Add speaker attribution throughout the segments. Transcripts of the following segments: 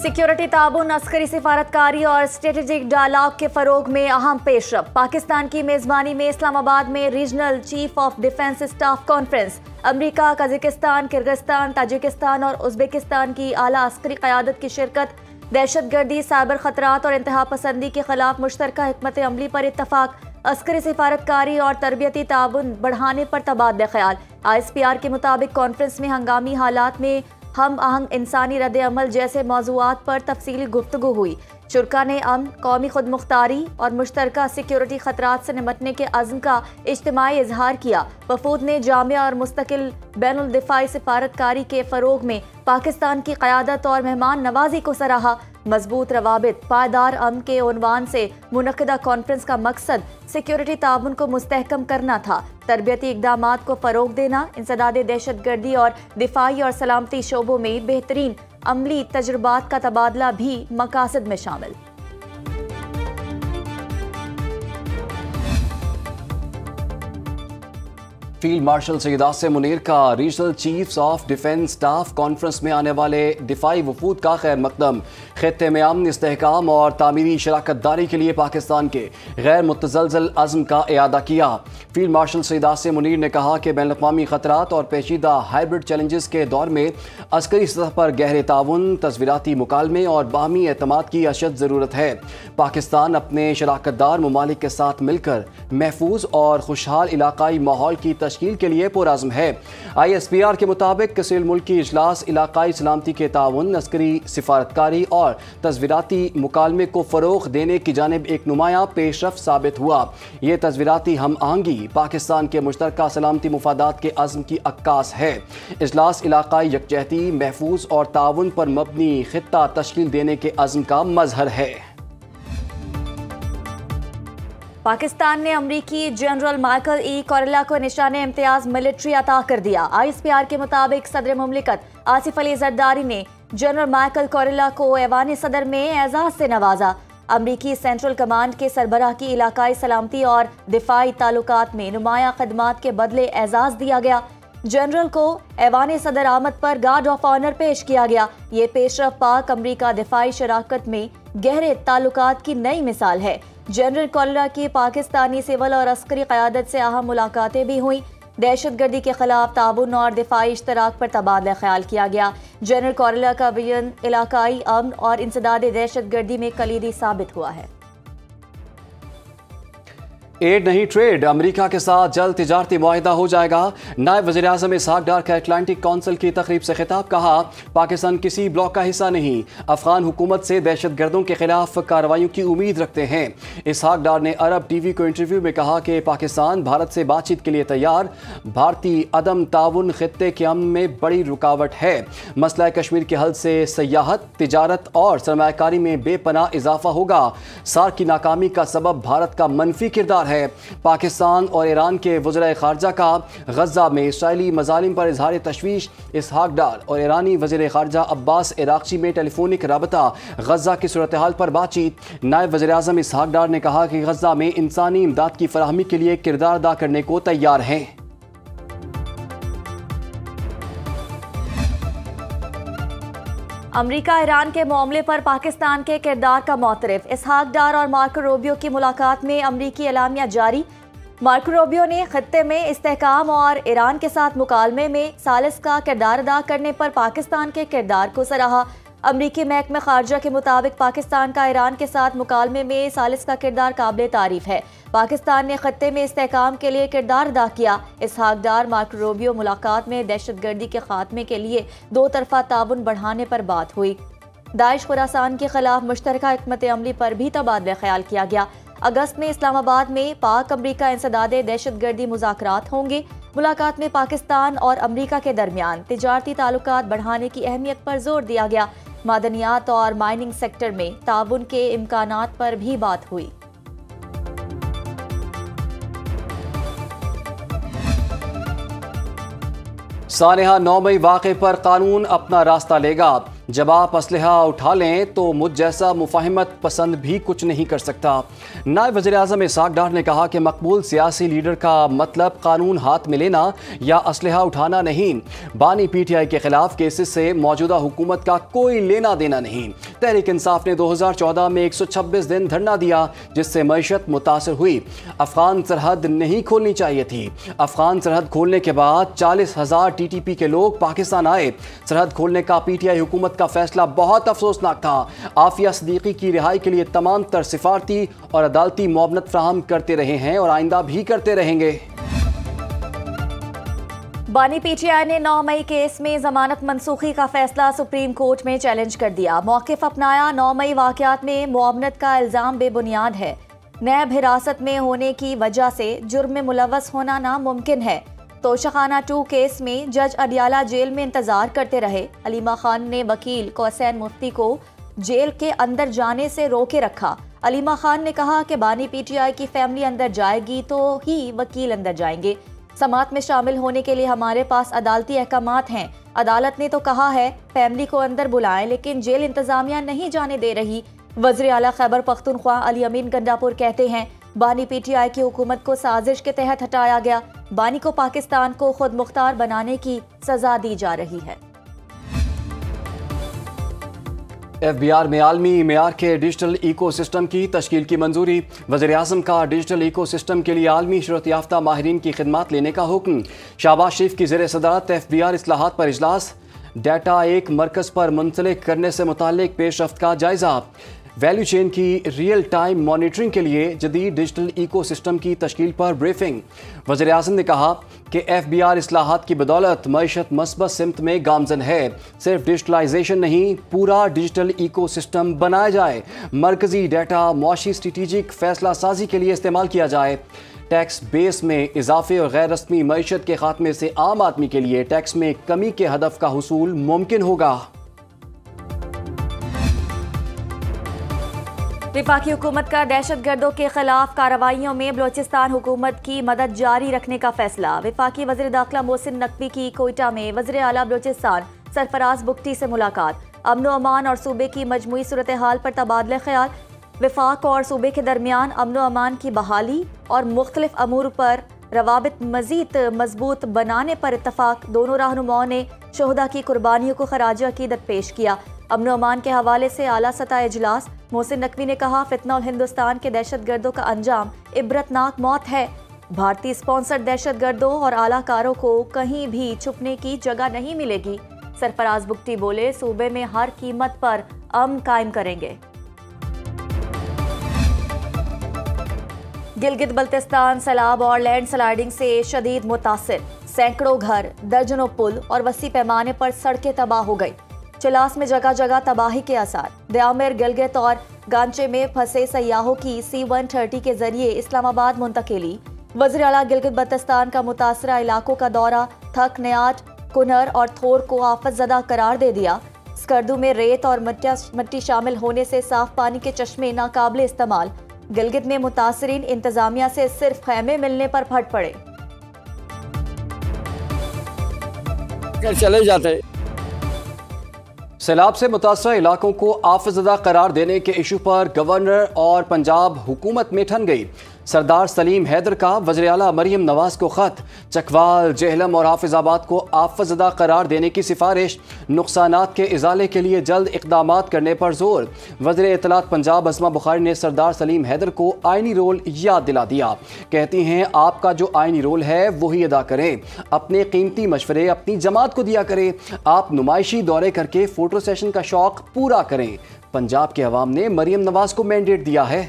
Speaker 1: Security ताउन, अस्करी सिफारतकारी और strategic dialogue के फरोग में अहम पेशरफ। पाकिस्तान की मेजबानी में इस्लामाबाद में regional chief of defence staff conference. America, Kazakhstan, Kyrgyzstan, Tajikistan और उज्बेकिस्तान की आला अस्करी क़यादत की शिरकत। दहशतगर्दी, साइबर खतरात और इंतहा पसंदी के खिलाफ मुश्तरका हिकमत अमली पर इत्तफाक। अस्करी सिफारतकारी और तरबियती ताउन बढ़ाने पर तबादला ख्याल। ISPR के मुताबिक कॉन्फ्रेंस में हंगामी हालात में हम आहंग इंसानी रद्द अमल जैसे मौज़ूआत पर तफसीली गुफ्तगू हुई। शुरका ने अमन, कौमी खुद मुख्तारी और मुश्तरका सिक्योरिटी खतरात से निपटने के अज़्म का इज्तिमाई इजहार किया। वफूद ने जामिया और मुस्तकिल बैनुल दिफाई सिफारतकारी के फ़रोग में पाकिस्तान की क़यादत और मेहमान नवाजी को सराहा। मजबूत रवाबित, पायदार अमन के उन्वान से मुनक़िदा कॉन्फ्रेंस का मकसद सिक्योरिटी ताउन को मुस्तहकम करना था। तरबियती इक़दामात को फ़रोग देना, इंसदाद दहशतगर्दी और दिफाई और सलामती शोबों में बेहतरीन अमली तजुर्बात का तबादला भी मकासद में शामिल।
Speaker 2: फील्ड मार्शल सैयद आसिम मुनीर का regional chiefs of defence staff conference में आने वाले दिफाई वफूद का खैर मकदम। खित्ते में अमन, इस्तेहकाम और तामीरी शराकत दारी के लिए पाकिस्तान के गैर मुतज़लज़ल अज़्म का इयादा किया। फील्ड मार्शल सैयद आसिम मुनीर ने कहा कि बैनुल अक़वामी ख़तरात और पेचीदा हाइब्रिड चैलेंजेस के दौर में अस्करी सतह पर गहरे ताउन, तस्वीराती मुकालमे और बाहमी एतमाद की अशद ज़रूरत है। पाकिस्तान अपने शराकतदार ममालिक के साथ मिलकर महफूज और खुशहाल इलाकाई माहौल की तश्कील के लिए पुरअज़्म है। ISPR के मुताबिक कसीर मुल्की इजलास इलाकाई सलामती के ताउन, अस्करी सिफारतकारी और तस्वीराती मुकालमे को फ़रोग़ देने की जानिब एक नुमायाँ पेशरफ साबित हुआ। ये तस्वीराती हम आहंगी पाकिस्तान के मुश्तरका सलामती मुफादात के अज़्म की अक्कास है। इजलास इलाकाई यकजहती, महफूज और ताउन पर मबनी खित्ता तश्कील देने के अज़्म का मज़हर है।
Speaker 1: पाकिस्तान ने अमरीकी जनरल माइकल E. कोरेला को निशाने इम्तियाज मिलिट्री अता कर दिया। ISPR के मुताबिक सदर मुमलिकत आसिफ अली जरदारी ने जनरल माइकल कोरेला को ऐवान सदर में एजाज से नवाजा। अमरीकी सेंट्रल कमांड के सरबराह की इलाकाई सलामती और दिफाई ताल्लुकात में नुमाया खदमात के बदले एजाज दिया गया। जनरल को ऐवान सदर आमद पर गार्ड ऑफ ऑनर पेश किया गया। ये पेशरफ पाक अमरीका दिफाई शराकत में गहरे ताल्लुकात की नई मिसाल है। जनरल कोरेला की पाकिस्तानी सिविल और अस्करी क़यादत से अहम मुलाकातें भी हुई। दहशतगर्दी के खिलाफ ताउन और दिफाई इश्तराक पर तबादला ख्याल किया गया। जनरल कोरेला का बयान इलाकाई अमन और इंसदाद दहशतगर्दी में कलीदी साबित हुआ है।
Speaker 2: एड नहीं ट्रेड, अमेरिका के साथ जल्द तिजारती मुआहिदा हो जाएगा। नायब वज़ीर आज़म इसहाक डार का अटलांटिक काउंसिल की तकरीब से खिताब, कहा पाकिस्तान किसी ब्लॉक का हिस्सा नहीं, अफगान हुकूमत से दहशतगर्दों के खिलाफ कार्रवाइयों की उम्मीद रखते हैं। इसहाक डार ने अरब TV को इंटरव्यू में कहा कि पाकिस्तान भारत से बातचीत के लिए तैयार। भारतीय अदम ताउन खित्ते के अमन में बड़ी रुकावट है। मसला कश्मीर के हल से सयाहत, तिजारत और सरमायाकारी में बेपनाह इजाफा होगा। सार्क की नाकामी का सबब भारत का मनफी किरदार है। पाकिस्तान और ईरान के वज़ीर ख़ारजा का गज़ा में इसराइली मज़ालिम पर इज़हार तशवीश। इसहाक डार और ईरानी वज़ीर ख़ारजा अब्बास इराक़ची में टेलीफोनिक रबता, गज़ा की सूरत हाल पर बातचीत। नायब वज़ीर आज़म इसहाक डार ने कहा कि गज़ा में इंसानी इमदाद की फराहमी के लिए किरदार अदा करने को तैयार हैं।
Speaker 1: अमरीका ईरान के मामले पर पाकिस्तान के किरदार का मोतरफ। इसहाक डार और मार्को रूबियो की मुलाकात में अमरीकी एलामिया जारी। मार्को रूबियो ने खित्ते में इस्तेहकाम और ईरान के साथ मुकालमे में सालिस का किरदार अदा करने पर पाकिस्तान के किरदार को सराहा। अमरीकी महकमे खारजा के मुताबिक पाकिस्तान का ईरान के साथ मुकालमे में सालिस का किरदार काबिल तारीफ है। पाकिस्तान ने खत्ते में इस्तेहकाम के लिए किरदार अदा किया। इसहाक डार मार्को रूबियो मुलाकात में दहशतगर्दी के खात्मे के लिए दो तरफा ताउन बढ़ाने पर बात हुई। दाइश खुरासान के खिलाफ मुश्तरका हिकमत अमली पर भी तबादला ख्याल किया गया। अगस्त में इस्लामाबाद में पाक अमरीका इंसदाद दहशतगर्दी मुज़ाकरात होंगे। मुलाकात में पाकिस्तान और अमरीका के दरमियान तिजारती ताल्लुकात बढ़ाने की अहमियत पर जोर दिया गया। मादनियात और माइनिंग सेक्टर में ताउन के इम्कानात पर भी बात हुई।
Speaker 2: सानेहा 9 मई वाक़े पर कानून अपना रास्ता लेगा। जब आप असलहा उठा लें तो मुझ जैसा मुफाहिमत पसंद भी कुछ नहीं कर सकता। नायब वज़ीर आज़म इसहाक डार ने कहा कि मकबूल सियासी लीडर का मतलब कानून हाथ में लेना या असलहा उठाना नहीं। बानी PTI के खिलाफ केसेस से मौजूदा हुकूमत का कोई लेना देना नहीं। तहरीक इंसाफ ने 2014 में 126 दिन धरना दिया जिससे मईशत मुतासर हुई। अफगान सरहद नहीं खोलनी चाहिए थी। अफगान सरहद खोलने के बाद 40,000 TTP के लोग पाकिस्तान आए। सरहद खोलने का PTI हुकूमत का फैसला बहुत अफसोसनाक था। आफिया सिद्दीकी की रिहाई के लिए तमाम तर सिफारती और अदालती मुआवनत फ्राहम करते रहे हैं और आइंदा भी करते रहेंगे।
Speaker 1: बानी PTI ने 9 मई केस में जमानत मनसूखी का फैसला सुप्रीम कोर्ट में चैलेंज कर दिया। मौक़िफ़ अपनाया। 9 मई वाक़यात में मुआवनत का इल्ज़ाम बेबुनियाद है। नैब हिरासत में होने की वजह से जुर्म में मुलव्वस होना नामुमकिन है। तोशाखाना 2 केस में जज अडियाला जेल में इंतजार करते रहे। अलीमा खान ने वकील कोसैन मुफ्ती को जेल के अंदर जाने से रोके रखा। अलीमा खान ने कहा कि बानी PTI की फैमिली अंदर जाएगी तो ही वकील अंदर जाएंगे। समात में शामिल होने के लिए हमारे पास अदालती अहकामात हैं। अदालत ने तो कहा है फैमिली को अंदर बुलाएं, लेकिन जेल इंतजामिया नहीं जाने दे रही। वज़ीर आला खैबर पख्तूनख्वा अली अमीन गंडापुर कहते हैं बानी PTI की हुकूमत को साजिश के तहत हटाया गया। बानी को पाकिस्तान को खुद मुख्तार बनाने की सजा दी जा रही है।
Speaker 2: FBR में आलमी मेयार के डिजिटल इको सिस्टम की तश्कील की मंजूरी। वज़ीर आज़म का डिजिटल इको सिस्टम के लिए आलमी शरोत याफ्ता माहिरीन की खिदमात लेने का हुक्म। शहबाज शरीफ की ज़ेर सदारत FBR इस्लाहात पर इजलास। डाटा एक मरकज़ पर मुंसलिक करने से मुताल्लिक पेशरफ्त का जायजा। वैल्यू चेन की रियल टाइम मॉनिटरिंग के लिए जदीद डिजिटल इको सिस्टम की तश्कील पर ब्रीफिंग। वज़ीर आज़म ने कहा कि FBR इस्लाहात की बदौलत मईशत मस्बत सिमत में गामजन है। सिर्फ डिजिटलाइजेशन नहीं, पूरा डिजिटल इको सिस्टम बनाया जाए। मरकजी डाटा मुआशी स्ट्रेटेजिक फैसला साजी के लिए इस्तेमाल किया जाए। टैक्स बेस में इजाफे और गैर रस्मी मईशत के खात्मे से आम आदमी के लिए टैक्स में कमी के हदफ का हुसूल मुमकिन होगा।
Speaker 1: वफाकी हुकूमत का दहशत गर्दों के खिलाफ कार्रवाइयों में बलोचिस्तान हुकूमत की मदद जारी रखने का फैसला। वफाकी वज़ीर दाखिला मोहसिन नकवी की कोयटा में वज़ीर आला बलोचिस्तान सरफराज बुगटी से मुलाकात। अमन व अमान और सूबे की मजमूई सूरत हाल पर तबादला ख्याल। वफाक और सूबे के दरमियान अमन व अमान की बहाली और मुख्तलिफ अमूर पर रवाबित मजीद मजबूत बनाने पर इत्तफाक। दोनों रहनुमाओं ने शोहदा की कुर्बानियों को खराज अकीदत पेश किया। अमन व अमान के हवाले से आला सतह इजलास। मोहसिन नकवी ने कहा फितना और हिंदुस्तान के दहशत गर्दों का अंजाम इबरतनाक मौत है। भारतीय स्पॉन्सर्ड दहशत गर्दों और आलाकारों को कहीं भी छुपने की जगह नहीं मिलेगी। सरफराज बुगटी बोले सूबे में हर कीमत पर अमन कायम करेंगे। गिलगित बल्तिस्तान सैलाब और लैंड स्लाइडिंग से शदीद मुतासिर। सैकड़ों घर, दर्जनों पुल और वसी पैमाने पर सड़कें तबाह हो गई। चलास में जगह जगह तबाही के आसार। दयामेर, गिलगित और गांचे में फंसे सयाहों की C-130 के जरिए इस्लामाबाद मुंतकिली। वज़ीर आला गिलगित बल्तिस्तान का मुतासरा इलाकों का दौरा। थक, नयाट, कुनर और थोर को आफत ज़दा करार दे दिया। स्कर्दू में रेत और मिट्टी शामिल होने से साफ पानी के चश्मे नाकाबिले इस्तेमाल। गिलगित में मुतासरीन इंतजामिया से सिर्फ खैमे मिलने पर फट पड़े।
Speaker 3: चले जाते।
Speaker 2: सैलाब से मुतासरा इलाकों को आफतज़दा करार देने के इशू पर गवर्नर और पंजाब हुकूमत में ठन गई। सरदार सलीम हैदर का वज़ीर आला मरीम नवाज को ख़त। चकवाल, जेहलम और हाफिजाबाद को आफतज़दा करार देने की सिफारिश। नुकसानात के इजाले के लिए जल्द इक़दामात करने पर जोर। वज़ीर इत्तलात पंजाब अस्मा बुखारी ने सरदार सलीम हैदर को आइनी रोल याद दिला दिया। कहती हैं आपका जो आइनी रोल है वही अदा करें। अपने कीमती मशवरे अपनी जमात को दिया करें। आप नुमाइशी दौरे करके फ़ोटो सेशन का शौक़ पूरा करें। पंजाब के अवाम ने मरीम नवाज को मैंडेट दिया है।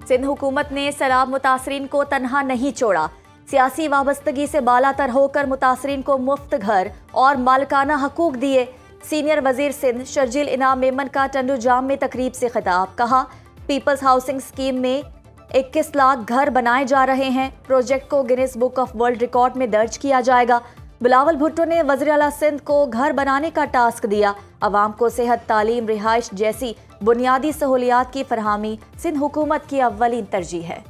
Speaker 1: सिंध हुकूमत ने सैलाब मुतासरीन को तनहा नहीं छोड़ा। सियासी वाबस्तगी से बालातर होकर मुतासरीन को मुफ्त घर और मालिकाना हकूक दिए। सीनियर वजीर सिंध शर्जील इनाम मेमन का टंडू जाम में तकरीब से खिताब। कहा पीपल्स हाउसिंग स्कीम में 21 लाख घर बनाए जा रहे हैं। प्रोजेक्ट को Guinness book of world record में दर्ज किया जाएगा। बिलावल भुट्टो ने वज़ीर आला सिंध को घर बनाने का टास्क दिया। अवाम को सेहत, तालीम, रिहाइश जैसी बुनियादी सहूलियात की फरहामी सिंध हुकूमत की अव्वलीन तरजीह है।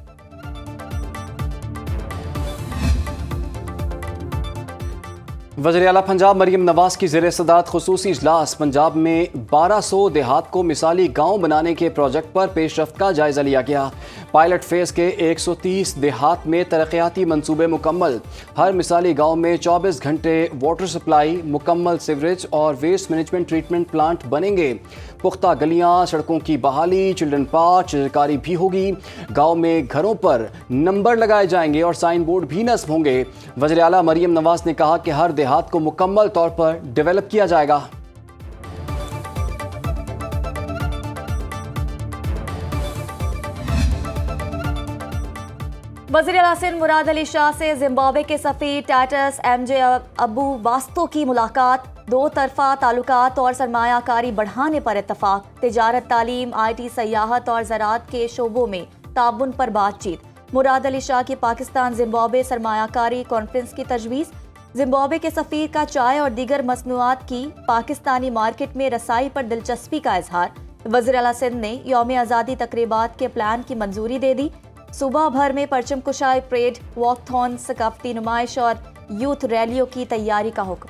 Speaker 2: वज़ीर आला पंजाब मरीम नवाज की ज़ेर सदारत खुसूसी इजलास। पंजाब में 1200 देहात को मिसाली गाँव बनाने के प्रोजेक्ट पर पेशरफ्त का जायजा लिया गया। पायलट फेज़ के 130 देहात में तरक्याती मंसूबे मुकम्मल। हर मिसाली गाँव में 24 घंटे वाटर सप्लाई, मुकम्मल सीवरेज और वेस्ट मैनेजमेंट ट्रीटमेंट प्लांट बनेंगे। पुख्ता गलियाँ, सड़कों की बहाली, चिल्ड्रन पार्क, चित्रकारी भी होगी। गाँव में घरों पर नंबर लगाए जाएंगे और साइन बोर्ड भी नस्ब होंगे। वज़ीर आला मरीम नवाज ने कहा कि हर देहात को मुकम्मल तौर पर डेवलप किया जाएगा।
Speaker 1: वज़ीर आला सिंध मुराद अली शाह से जिम्बाब्वे के सफ़ीर टाइटस एमजे अबू वास्तो की मुलाकात। दो तरफा ताल्लुकात और सरमायाकारी बढ़ाने पर इत्तफाक। तिजारत, तालीम, IT, सयाहत और ज़राअत के शोबों में ताउन पर बातचीत। मुराद अली शाह की पाकिस्तान जिम्बाब्वे सरमायाकारी कॉन्फ्रेंस की तजवीज़। जिम्बाब्वे के सफ़ीर का चाय और दीगर मसनूआत की पाकिस्तानी मार्केट में रसाई पर दिलचस्पी का इजहार। वज़ीर आला सिंध ने यौम आज़ादी तकरीबात के प्लान की मंजूरी दे दी। सूबा भर में परचम कुशाई परेड, वॉकथॉन, सकाफती नुमाइश और यूथ रैलियों की तैयारी का हुक्म।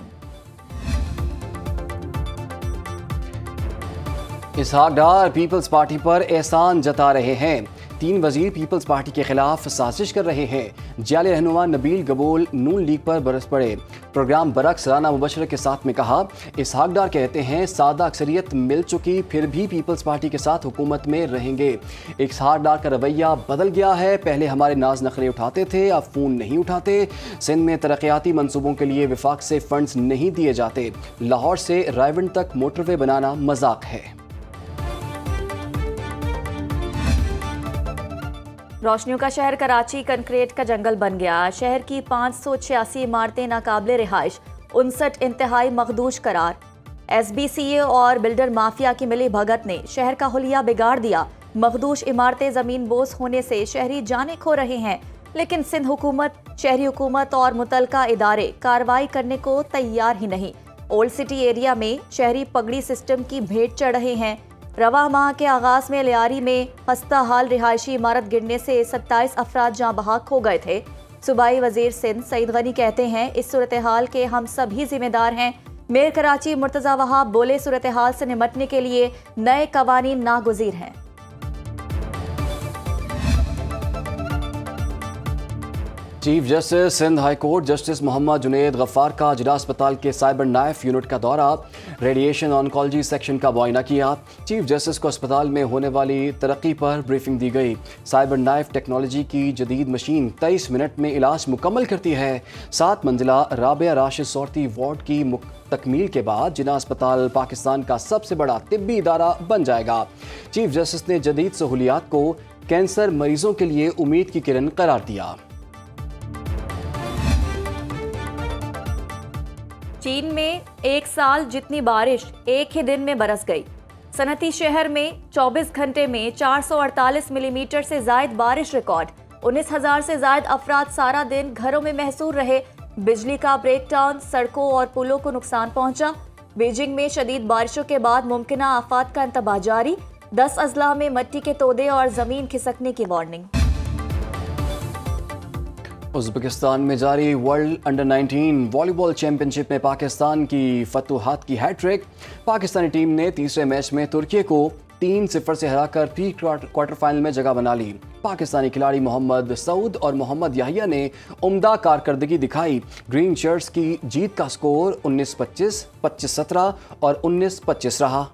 Speaker 2: इसहाक डार पीपल्स पार्टी पर एहसान जता रहे हैं। 3 वजीर पीपल्स पार्टी के खिलाफ साजिश कर रहे हैं। जाली रहनुमा नबील गबोल नून लीग पर बरस पड़े। प्रोग्राम बरक्स राना मुबशर के साथ में कहा, इसहाक डार कहते हैं सादा अक्सरियत मिल चुकी फिर भी पीपल्स पार्टी के साथ हुकूमत में रहेंगे। इसहाक डार का रवैया बदल गया है। पहले हमारे नाज नखरे उठाते थे, अब फ़ोन नहीं उठाते। सिंध में तरक्याती मंसूबों के लिए विफाक से फंड्स नहीं दिए जाते। लाहौर से रायवंड तक मोटरवे बनाना मजाक है।
Speaker 1: रोशनियों का शहर कराची कंक्रीट का जंगल बन गया। शहर की 586 इमारतें नाकाबिले रिहाइश, 59 इंतहाई मखदूश करार। SBCA और बिल्डर माफिया की मिली भगत ने शहर का हुलिया बिगाड़ दिया। मखदूश इमारतें जमीन बोस होने से शहरी जाने खो रहे हैं, लेकिन सिंध हुकूमत, शहरी हुकूमत और मुतलका इदारे कार्रवाई करने को तैयार ही नहीं। ओल्ड सिटी एरिया में शहरी पगड़ी सिस्टम की भेंट चढ़ रहे हैं। रवा माह के आगाज में लियारी में हस्ता हाल रिहायशी इमारत गिरने से 27 अफराद जाँ बहक हो गए थे। सूबाई वजीर सिंध सईद गनी कहते हैं, इस सूरत हाल के हम सभी जिम्मेदार हैं। मेयर कराची मुर्तज़ा वहाब बोले, सूरत हाल से निपटने के लिए नए कवानीन नागुज़ीर हैं।
Speaker 2: Chief justice Sindh high court justice Mohammad Junaid Ghaffar का जिला अस्पताल के साइबर नाइफ यूनिट का दौरा, रेडिएशन ऑन्कोलॉजी सेक्शन का मुआयना किया। चीफ जस्टिस को अस्पताल में होने वाली तरक्की पर ब्रीफिंग दी गई। साइबर नाइफ टेक्नोलॉजी की जदीद मशीन 23 मिनट में इलाज मुकम्मल करती है। 7 मंजिला राबिया राशिद सौरती वार्ड की तकमील के बाद जिला अस्पताल पाकिस्तान का सबसे बड़ा तिब्बी इदारा बन जाएगा। चीफ जस्टिस ने जदीद सहूलियात को कैंसर मरीजों के लिए उम्मीद की किरण करार दिया।
Speaker 1: चीन में एक साल जितनी बारिश एक ही दिन में बरस गई। सनती शहर में 24 घंटे में 448 मिलीमीटर से जायद बारिश रिकॉर्ड। 19,000 से जायद अफराद सारा दिन घरों में महसूर रहे। बिजली का ब्रेकडाउन, सड़कों और पुलों को नुकसान पहुंचा। बीजिंग में शदीद बारिशों के बाद मुमकिना आफात का इंतबाह जारी। 10 अजला में मिट्टी के तोदे और जमीन खिसकने की वार्निंग।
Speaker 2: उज़्बेकिस्तान में जारी वर्ल्ड अंडर 19 वॉलीबॉल चैंपियनशिप में पाकिस्तान की फतुहात की हैट्रिक। पाकिस्तानी टीम ने तीसरे मैच में तुर्की को 3-0 से हराकर प्री क्वार्टर फाइनल में जगह बना ली। पाकिस्तानी खिलाड़ी मोहम्मद सऊद और मोहम्मद याहिया ने उम्दा कारकर्दगी दिखाई। ग्रीन शर्ट्स की जीत का स्कोर 19-25, 25-17 और 19-25 रहा।